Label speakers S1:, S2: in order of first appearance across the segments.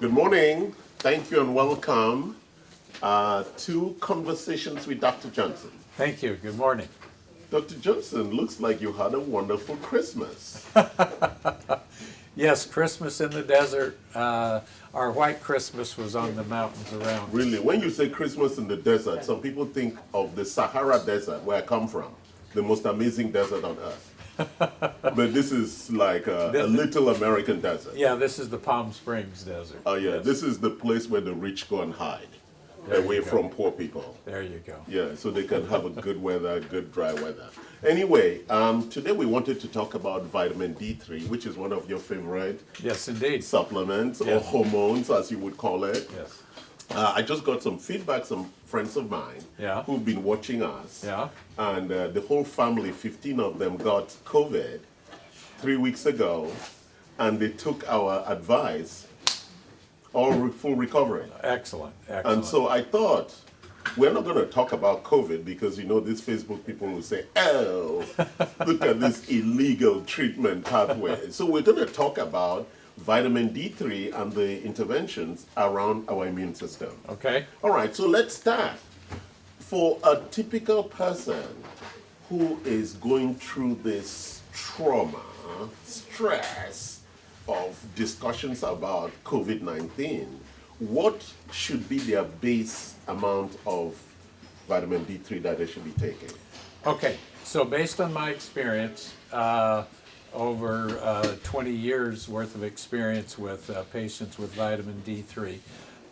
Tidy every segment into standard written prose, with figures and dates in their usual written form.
S1: Good morning. Thank you and welcome to Conversations with Dr. Johnson.
S2: Thank you. Good morning.
S1: Dr. Johnson, looks like you had a wonderful Christmas.
S2: Yes, Christmas in the desert. Our white Christmas was on the mountains around.
S1: Really, when you say Christmas in the desert, some people think of the Sahara Desert, where I come from, the most amazing desert on earth. But this is like a little American desert.
S2: Yeah, this is the Palm Springs desert.
S1: Oh, yeah,
S2: Yes.
S1: this is the place where the rich go and hide,
S2: There you
S1: away
S2: go.
S1: from poor people.
S2: There you go.
S1: Yeah, so they can have a good weather, good dry weather. Anyway, today we wanted to talk about vitamin D3, which is one of your favorite
S2: Yes, indeed.
S1: supplements or
S2: Yes.
S1: hormones, as you would call it.
S2: Yes.
S1: I just got some feedback, some friends of mine
S2: Yeah.
S1: who've been watching us.
S2: Yeah.
S1: And the whole family, 15 of them, got COVID 3 weeks ago, and they took our advice, all full recovery.
S2: Excellent. Excellent.
S1: And so I thought, we're not going to talk about COVID because, you know, these Facebook people will say, oh, look at this illegal treatment pathway. So we're going to talk about vitamin D3 and the interventions around our immune system.
S2: Okay.
S1: All right, so let's start. For a typical person who is going through this trauma, stress of discussions about COVID-19, what should be their base amount of vitamin D3 that they should be taking?
S2: Okay. So based on my experience, over 20 years worth of experience with patients with vitamin D3,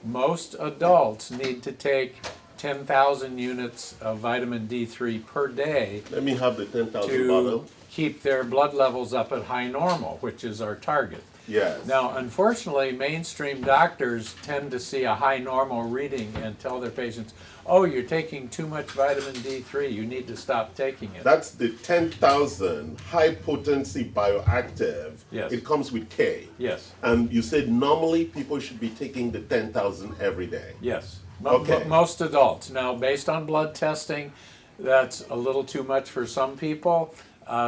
S2: most adults need to take 10,000 units of vitamin D3 per day
S1: Let me have the 10,000
S2: to
S1: bottle.
S2: keep their blood levels up at high normal, which is our target.
S1: Yes.
S2: Now, unfortunately, mainstream doctors tend to see a high normal reading and tell their patients, oh, you're taking too much vitamin D3, you need to stop taking it.
S1: That's the 10,000 high potency bioactive.
S2: Yes.
S1: It comes with K.
S2: Yes,
S1: And you said normally people should be taking the 10,000 every day.
S2: yes.
S1: Okay.
S2: Most adults. Now, based on blood testing, that's a little too much for some people.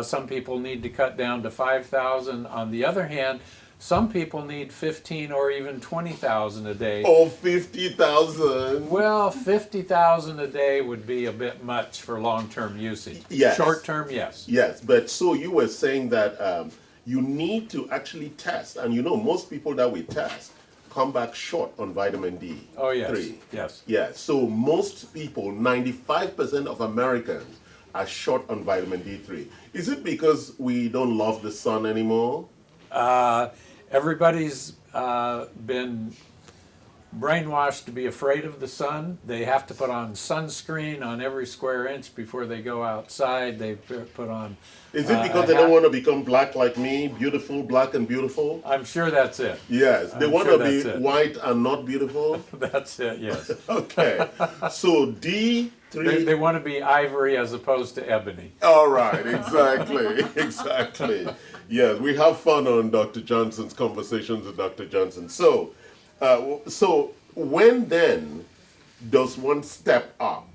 S2: Some people need to cut down to 5,000. On the other hand, some people need 15 or even 20,000 a day.
S1: Oh, 50,000.
S2: Well, 50,000 a day would be a bit much for long-term usage.
S1: Yes.
S2: Short-term, yes.
S1: Yes, but so you were saying that you need to actually test, and you know most people that we test come back short on vitamin D.
S2: Oh, yes.
S1: 3.
S2: Yes.
S1: Yeah, so most people, 95% of Americans are short on vitamin D3. Is it because we don't love the sun anymore?
S2: Everybody's been brainwashed to be afraid of the sun. They have to put on sunscreen on every square inch before they go outside. They put on.
S1: Is it because they don't want to become black like me, beautiful, black and beautiful?
S2: I'm sure that's it.
S1: Yes, they
S2: I'm
S1: want
S2: sure
S1: to be
S2: that's it.
S1: white and not beautiful.
S2: That's it. Yes.
S1: Okay, so D3.
S2: They want to be ivory as opposed to ebony.
S1: All right, exactly, exactly. Yes, we have fun on Dr. Johnson's Conversations with Dr. Johnson. So, so when then does one step up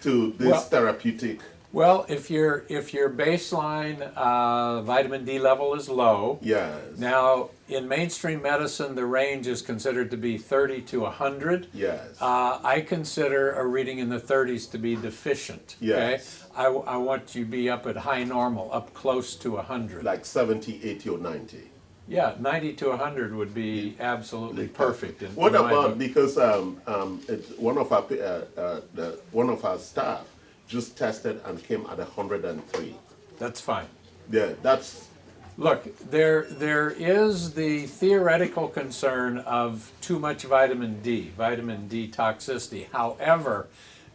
S1: to this
S2: Well-
S1: therapeutic?
S2: Well, if your baseline vitamin D level is low,
S1: Yes.
S2: now in mainstream medicine the range is considered to be 30 to 100.
S1: Yes.
S2: I consider a reading in the 30s to be deficient.
S1: Yes.
S2: Okay? I want you to be up at high normal, up close to 100.
S1: Like 70, 80, or 90.
S2: Yeah, 90 to 100 would be absolutely perfect.
S1: What
S2: in my
S1: about
S2: book.
S1: because one of our staff just tested and came at 103.
S2: That's fine.
S1: Yeah, that's
S2: Look, there is the theoretical concern of too much vitamin D toxicity. However,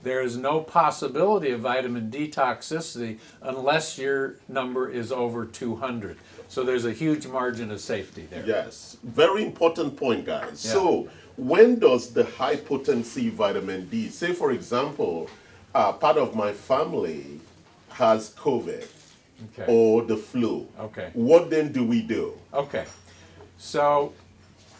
S2: there is no possibility of vitamin D toxicity unless your number is over 200. So there's a huge margin of safety there.
S1: yes, very important point, guys.
S2: Yeah.
S1: So when does the high potency vitamin D, say for example, part of my family has COVID
S2: Okay.
S1: or the flu.
S2: Okay.
S1: What then do we do?
S2: Okay. So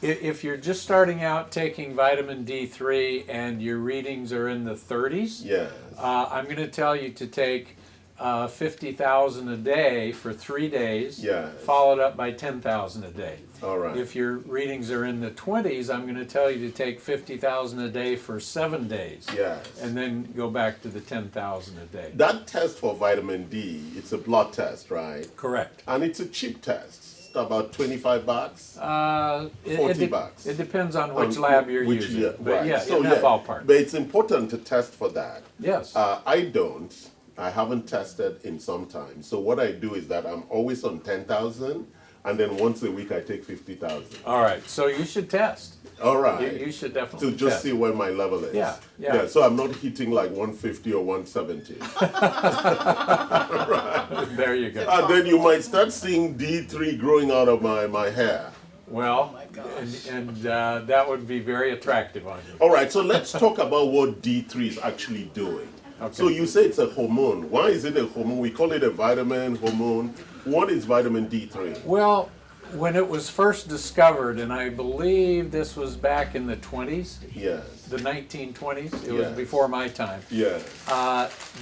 S2: if you're just starting out taking vitamin D3 and your readings are in the 30s,
S1: Yes.
S2: I'm going to tell you to take 50,000 a day for 3 days,
S1: Yes.
S2: followed up by 10,000 a day.
S1: All right.
S2: If your readings are in the 20s, I'm going to tell you to take 50,000 a day for 7 days.
S1: Yes.
S2: And then go back to the 10,000 a day.
S1: That test for vitamin D, it's a blood test, right?
S2: Correct.
S1: And it's a cheap test. It's about 25 bucks. 40 bucks.
S2: It depends on which lab you're using.
S1: Yeah,
S2: But
S1: right.
S2: yeah,
S1: So,
S2: in that ballpark.
S1: But it's important to test for that.
S2: Yes.
S1: I haven't tested in some time. So what I do is that I'm always on 10,000, and then once a week I take 50,000.
S2: All right. So you should test.
S1: All right.
S2: You should definitely
S1: To just
S2: test.
S1: see where my level is.
S2: Yeah.
S1: So I'm not hitting like 150 or 170.
S2: There you go.
S1: And then you might start seeing D3 growing out of my hair.
S2: Well, and that would be very attractive on you.
S1: All right, so let's talk about what D3 is actually doing.
S2: Okay.
S1: So you say it's a hormone. Why is it a hormone? We call it a vitamin, hormone. What is vitamin D3?
S2: Well, when it was first discovered, and I believe this was back in the 20s,
S1: Yes.
S2: the 1920s, it was
S1: Yes.
S2: before my time.
S1: Yes.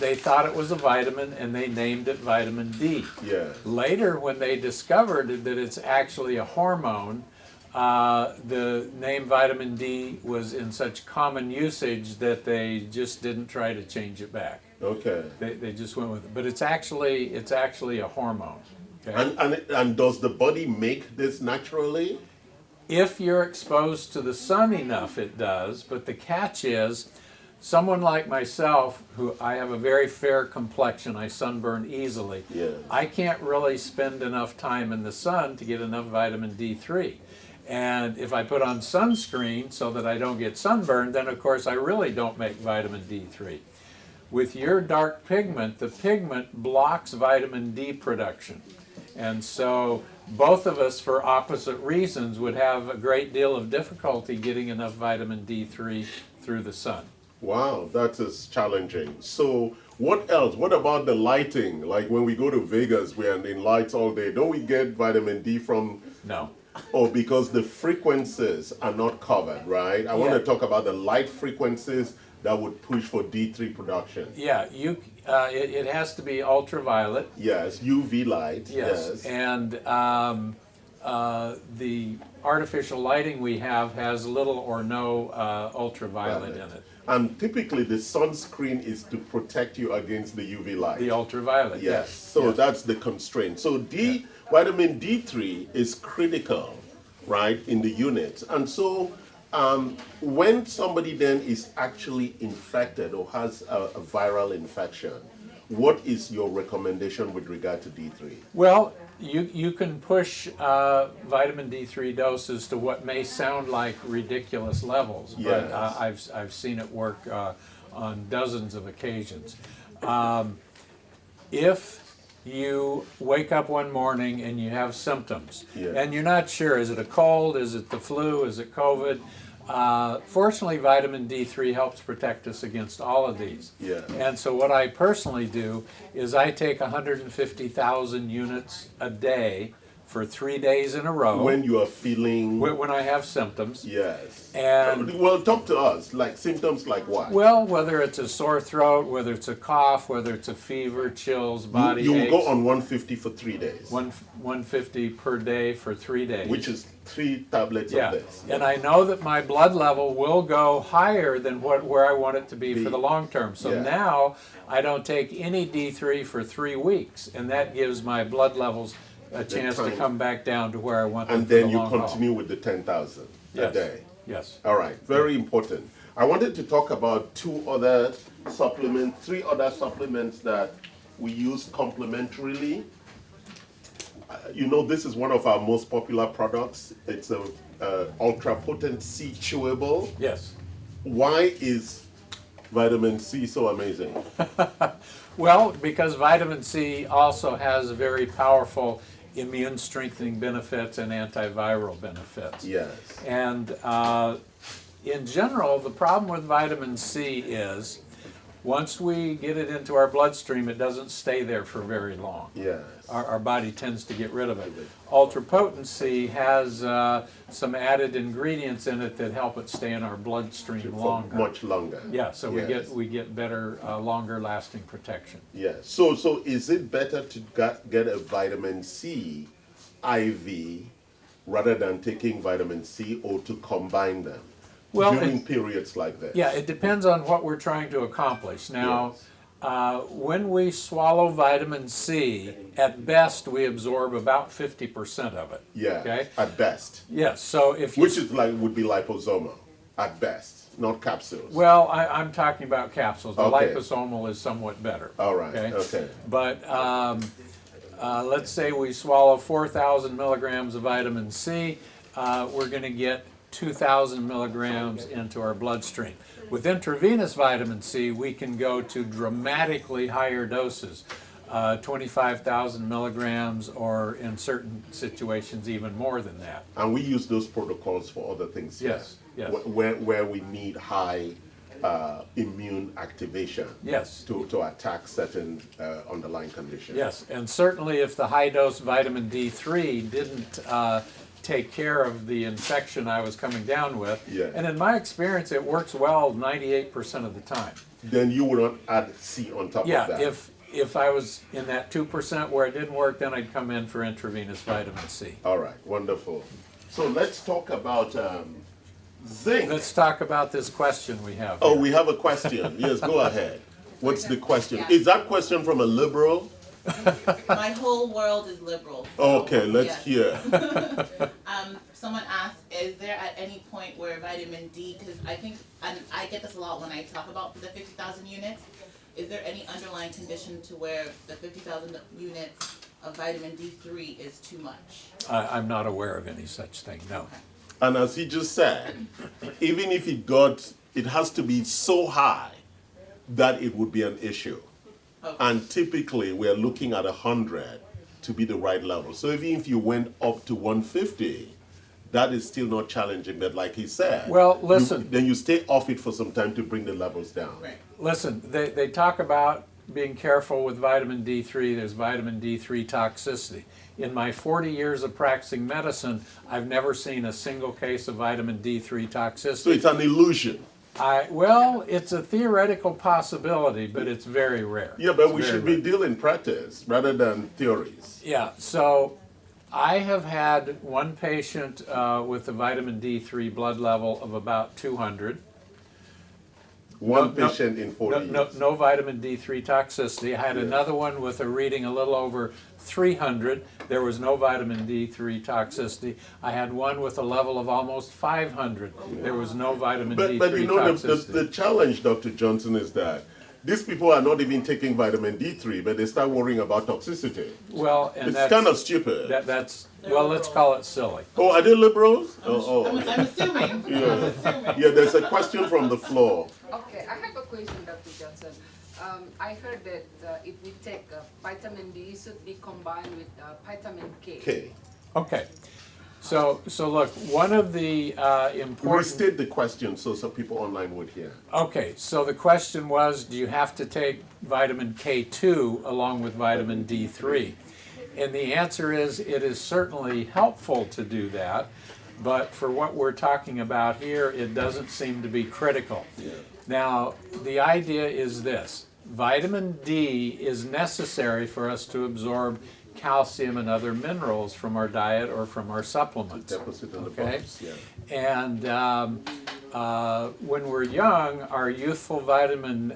S2: They thought it was a vitamin and they named it vitamin D.
S1: Yes.
S2: Later, when they discovered that it's actually a hormone, the name vitamin D was in such common usage that they just didn't try to change it back.
S1: Okay.
S2: They just went with it. But it's actually a hormone. Okay?
S1: And does the body make this naturally?
S2: If you're exposed to the sun enough, it does. But the catch is, someone like myself, who I have a very fair complexion, I sunburn easily.
S1: Yes.
S2: I can't really spend enough time in the sun to get enough vitamin D3. And if I put on sunscreen so that I don't get sunburned, then of course I really don't make vitamin D3. With your dark pigment, the pigment blocks vitamin D production. And so both of us, for opposite reasons, would have a great deal of difficulty getting enough vitamin D3 through the sun.
S1: Wow, that is challenging. So what else? What about the lighting? Like when we go to Vegas, we're in lights all day. Don't we get vitamin D from...
S2: No.
S1: Oh, because the frequencies are not covered, right? I want
S2: Yeah.
S1: to talk about the light frequencies that would push for D3 production.
S2: Yeah, it has to be ultraviolet.
S1: Yes, UV light.
S2: Yes. And the artificial lighting we have has little or no ultraviolet in it.
S1: And typically the sunscreen is to protect you against the UV light.
S2: The ultraviolet,
S1: Yes.
S2: yes.
S1: So
S2: Yes.
S1: that's the constraint. So vitamin D3 is critical, right, in the unit. And so when somebody then is actually infected or has a viral infection, what is your recommendation with regard to D3?
S2: Well, you can push vitamin D3 doses to what may sound like ridiculous levels, but
S1: Yes.
S2: I've seen it work on dozens of occasions. If you wake up one morning and you have symptoms,
S1: Yes.
S2: and you're not sure, is it a cold, is it the flu, is it COVID? Fortunately, vitamin D3 helps protect us against all of these.
S1: Yeah.
S2: And so what I personally do is I take 150,000 units a day for 3 days in a row
S1: When you are feeling...
S2: when I have symptoms.
S1: Yes.
S2: And
S1: Well, talk to us. Like symptoms like what?
S2: well, whether it's a sore throat, whether it's a cough, whether it's a fever, chills, body
S1: you will
S2: aches,
S1: go on 150 for 3 days.
S2: 150 per day for 3 days.
S1: Which is 3 tablets
S2: Yeah,
S1: of this.
S2: and I know that my blood level will go higher than where I want it to be for the long term. So
S1: Yeah.
S2: now I don't take any D3 for 3 weeks, and that gives my blood levels a chance to
S1: time.
S2: come back down to where I want them
S1: And
S2: for
S1: then
S2: the
S1: you
S2: long haul.
S1: continue with the 10,000 a
S2: Yes.
S1: day.
S2: Yes.
S1: All right, very important. I wanted to talk about 3 other supplements that we use complementarily. You know, this is one of our most popular products. It's a ultra potent C chewable.
S2: Yes.
S1: Why is vitamin C so amazing?
S2: Well, because vitamin C also has very powerful immune strengthening benefits and antiviral benefits.
S1: Yes.
S2: And in general, the problem with vitamin C is Once we get it into our bloodstream, it doesn't stay there for very long.
S1: Yes.
S2: Our body tends to get rid of it. Ultra potency has some added ingredients in it that help it stay in our bloodstream
S1: For
S2: longer.
S1: much longer.
S2: Yeah, so
S1: Yes.
S2: we get better, longer lasting protection.
S1: Yes. So is it better to get a vitamin C IV rather than taking vitamin C, or to combine them
S2: Well,
S1: during periods like this?
S2: Yeah, it depends on what we're trying to accomplish. Now,
S1: Yes.
S2: when we swallow vitamin C, at best we absorb about 50% of it.
S1: Yeah.
S2: Okay.
S1: At best.
S2: Yes. So if you
S1: Which is would be liposomal at best, not capsules.
S2: well, I'm talking about capsules. The
S1: Okay.
S2: liposomal is somewhat better.
S1: All right. Okay.
S2: But let's say we swallow 4,000 milligrams of vitamin C, we're going to get 2,000 milligrams into our bloodstream. With intravenous vitamin C, we can go to dramatically higher doses, 25,000 milligrams, or in certain situations even more than that.
S1: And we use those protocols for other things.
S2: Yes,
S1: yeah?
S2: yes.
S1: Where we need high immune activation.
S2: Yes.
S1: To attack certain underlying conditions.
S2: Yes, and certainly if the high dose vitamin D3 didn't take care of the infection I was coming down with,
S1: Yeah.
S2: and in my experience it works well 98% of the time.
S1: Then you would not add C on top of
S2: Yeah,
S1: that.
S2: if I was in that 2% where it didn't work, then I'd come in for intravenous vitamin C.
S1: All right, wonderful. So let's talk about zinc.
S2: Let's talk about this question we have
S1: Oh,
S2: here.
S1: we have a question. Yes, go ahead. What's the question?
S3: Yeah.
S1: Is that question from a liberal?
S3: My whole world is liberal. so,
S1: Okay, let's
S3: yes.
S1: hear.
S3: Someone asked, is there at any point where vitamin D, because I think, and I get this a lot when I talk about the 50,000 units, is there any underlying condition to where the 50,000 units of vitamin D3 is too much?
S2: I'm not aware of any such thing, no.
S1: And as he just said, even if it has to be so high that it would be an issue.
S3: Okay.
S1: And typically we're looking at 100 to be the right level. So even if you went up to 150, that is still not challenging. But like he said,
S2: Well, listen.
S1: then you stay off it for some time to bring the levels down.
S3: Right.
S2: Listen, they talk about being careful with vitamin D3. There's vitamin D3 toxicity. In my 40 years of practicing medicine, I've never seen a single case of vitamin D3 toxicity.
S1: So it's an illusion.
S2: Well, it's a theoretical possibility, but it's very rare.
S1: Yeah, but
S2: It's
S1: we
S2: very
S1: should
S2: rare.
S1: be dealing practice rather than theories.
S2: Yeah, so I have had one patient with a vitamin D3 blood level of about 200.
S1: One
S2: No,
S1: patient in 40 years.
S2: No vitamin D3 toxicity. I had another one with a reading a little over 300. There was no vitamin D3 toxicity. I had one with a level of almost 500. There was no vitamin D3
S1: But you know,
S2: toxicity.
S1: the challenge, Dr. Johnson, is that these people are not even taking vitamin D3, but they start worrying about toxicity.
S2: Well, and
S1: It's
S2: that's
S1: kind of stupid.
S2: that's well, let's call it silly.
S1: Oh, are they liberals?
S3: I'm assuming.
S1: Yeah.
S3: I'm assuming.
S1: Yeah, there's a question from the floor.
S4: Okay, I have a question, Dr. Johnson. I heard that if we take vitamin D, it should be combined with vitamin K.
S1: Okay.
S2: Okay. So look, one of the important.
S1: Restate the question so some people online would hear.
S2: Okay, so the question was, do you have to take vitamin K2 along with vitamin D3? And the answer is, it is certainly helpful to do that, but for what we're talking about here, it doesn't seem to be critical.
S1: Yeah.
S2: Now, the idea is this: vitamin D is necessary for us to absorb calcium and other minerals from our diet or from our supplements.
S1: Deposit in the
S2: Okay.
S1: box. Yeah.
S2: And when we're young, our youthful vitamin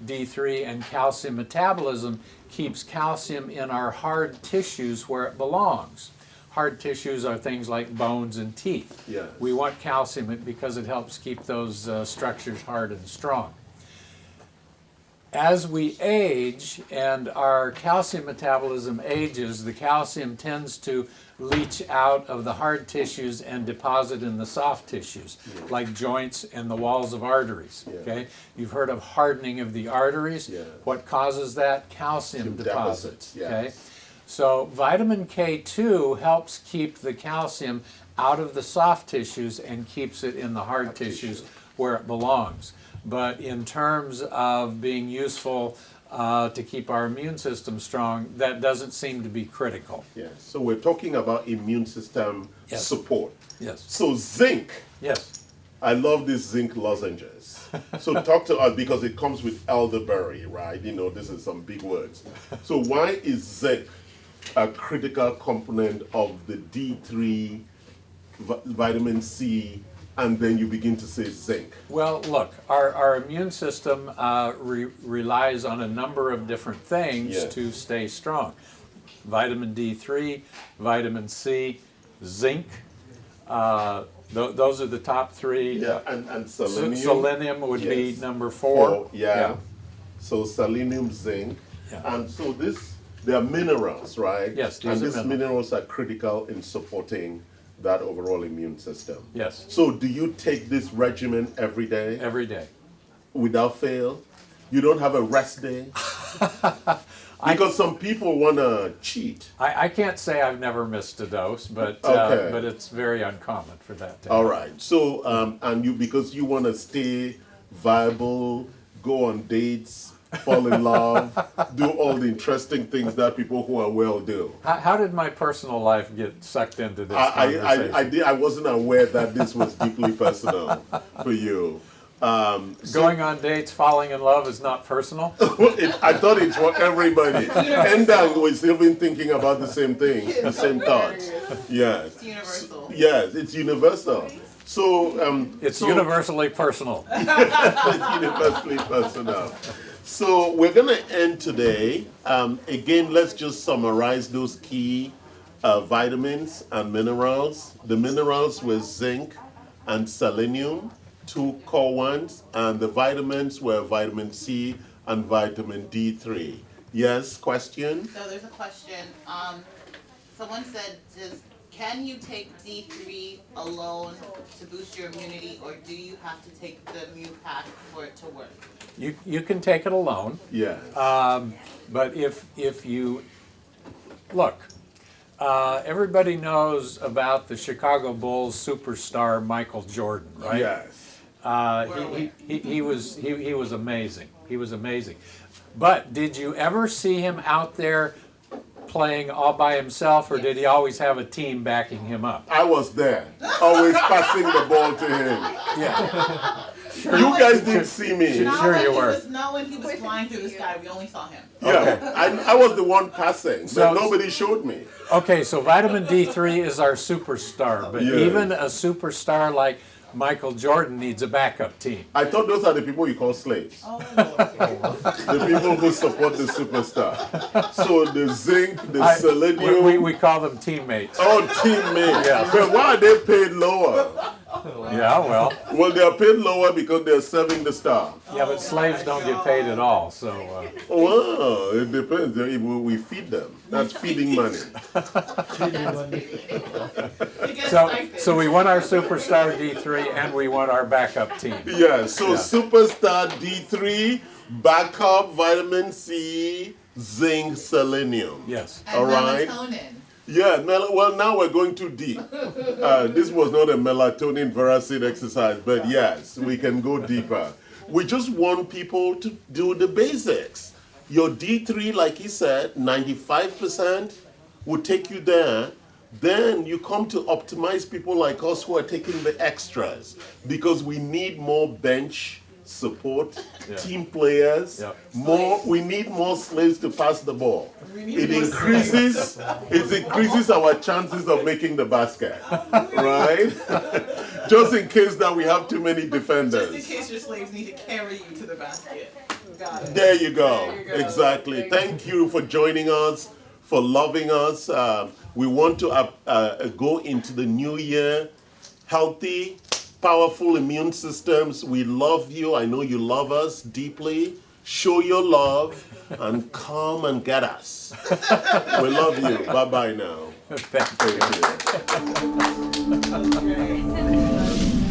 S2: D3 and calcium metabolism keeps calcium in our hard tissues where it belongs. Hard tissues are things like bones and teeth.
S1: Yes.
S2: We want calcium because it helps keep those structures hard and strong. As we age and our calcium metabolism ages, the calcium tends to leach out of the hard tissues and deposit in the soft tissues, like joints and the walls of arteries.
S1: Yeah.
S2: Okay, you've heard of hardening of the arteries.
S1: Yeah.
S2: What causes that? Calcium
S1: Deposits,
S2: deposits.
S1: yes.
S2: Okay, so vitamin K2 helps keep the calcium out of the soft tissues and keeps it in the hard tissues where it belongs. but in terms of being useful to keep our immune system strong, that doesn't seem to be critical.
S1: Yes. So we're talking about immune system
S2: Yes.
S1: support.
S2: Yes.
S1: So zinc,
S2: Yes.
S1: I love these zinc lozenges. So talk to us because it comes with elderberry, right? You know, this is some big words. So why is zinc a critical component of the D3, vitamin C, and then you begin to say zinc?
S2: Well, look, our immune system relies on a number of different things
S1: Yes.
S2: to stay strong. Vitamin D3, vitamin C, zinc. Those are the top three.
S1: Yeah, and selenium.
S2: Selenium would be
S1: Yes.
S2: number four.
S1: Yeah. So selenium, zinc.
S2: Yeah.
S1: And so they are minerals, right?
S2: Yes, these
S1: and
S2: are
S1: these
S2: minerals.
S1: minerals are critical in supporting that overall immune system.
S2: Yes.
S1: So do you take this regimen every day
S2: Every day.
S1: without fail? You don't have a rest day? Because some people want to cheat.
S2: I can't say I've never missed a dose, but
S1: Okay.
S2: but it's very uncommon for that to
S1: All
S2: happen.
S1: right. So, and because you want to stay viable, go on dates, fall in love, do all the interesting things that people who are well do.
S2: How did my personal life get sucked into this conversation?
S1: I wasn't aware that this was deeply personal for you.
S2: Going on dates, falling in love is not personal.
S1: I thought it's for everybody. Endang was even thinking about the same thing, the same thoughts. Yes.
S3: It's universal.
S1: Yes, it's universal. So
S2: It's
S1: so-
S2: universally personal.
S1: It's universally personal. So we're going to end today. Again, let's just summarize those key vitamins and minerals. The minerals were zinc and selenium, two core ones, and the vitamins were vitamin C and vitamin D3. Yes, question?
S3: So there's a question. Someone said, can you take D3 alone to boost your immunity, or do you have to take the immune pack for it to work?
S2: You can take it alone,
S1: Yes.
S2: but if you look, everybody knows about the Chicago Bulls superstar Michael Jordan, right?
S1: Yes.
S2: He was amazing. He was amazing. But did you ever see him out there playing all by himself, or did he always have a team backing him up?
S1: I was there, always passing the ball to him.
S2: Yeah.
S1: You guys didn't see me.
S2: Sure you were.
S3: Not when he was flying through the sky. We only saw him.
S1: Yeah, I was the one passing, but
S2: So-
S1: nobody showed me.
S2: Okay, so vitamin D3 is our superstar, but
S1: Yeah.
S2: even a superstar like Michael Jordan needs a backup team.
S1: I thought those are the people you call slaves.
S3: Oh,
S1: The people who support the superstar. So the zinc, the
S2: We,
S1: selenium.
S2: we call them teammates.
S1: Oh, teammates.
S2: Yeah.
S1: But why are they paid lower?
S2: Yeah, well,
S1: Well, they are paid lower because they're serving the star.
S2: yeah, but slaves don't get paid at all, so.
S1: Well, it depends. We feed them. That's feeding money.
S2: So we want our superstar D3 and we want our backup team.
S1: Yeah, so superstar D3, backup vitamin C, zinc, selenium.
S2: Yes.
S3: and
S1: All right.
S3: melatonin.
S1: Yeah, well, now we're going too deep. This was not a melatonin Veracid exercise, but yes, we can go deeper. We just want people to do the basics. Your D3, like he said, 95% will take you there. Then you come to optimize people like us who are taking the extras because we need more bench support, team players, we need more slaves to pass the ball. It increases our chances of making the basket, right? Just in case that we have too many defenders.
S3: Just in case your slaves need to carry you to the basket. Got it.
S1: There you go.
S4: There you go.
S1: Exactly.
S4: There you go.
S1: Thank you for joining us, for loving us. We want to go into the new year healthy, powerful immune systems. We love you. I know you love us deeply. Show your love and come and get us. We love you. Bye-bye now.
S2: Thank you.
S1: Thank you.
S3: Great.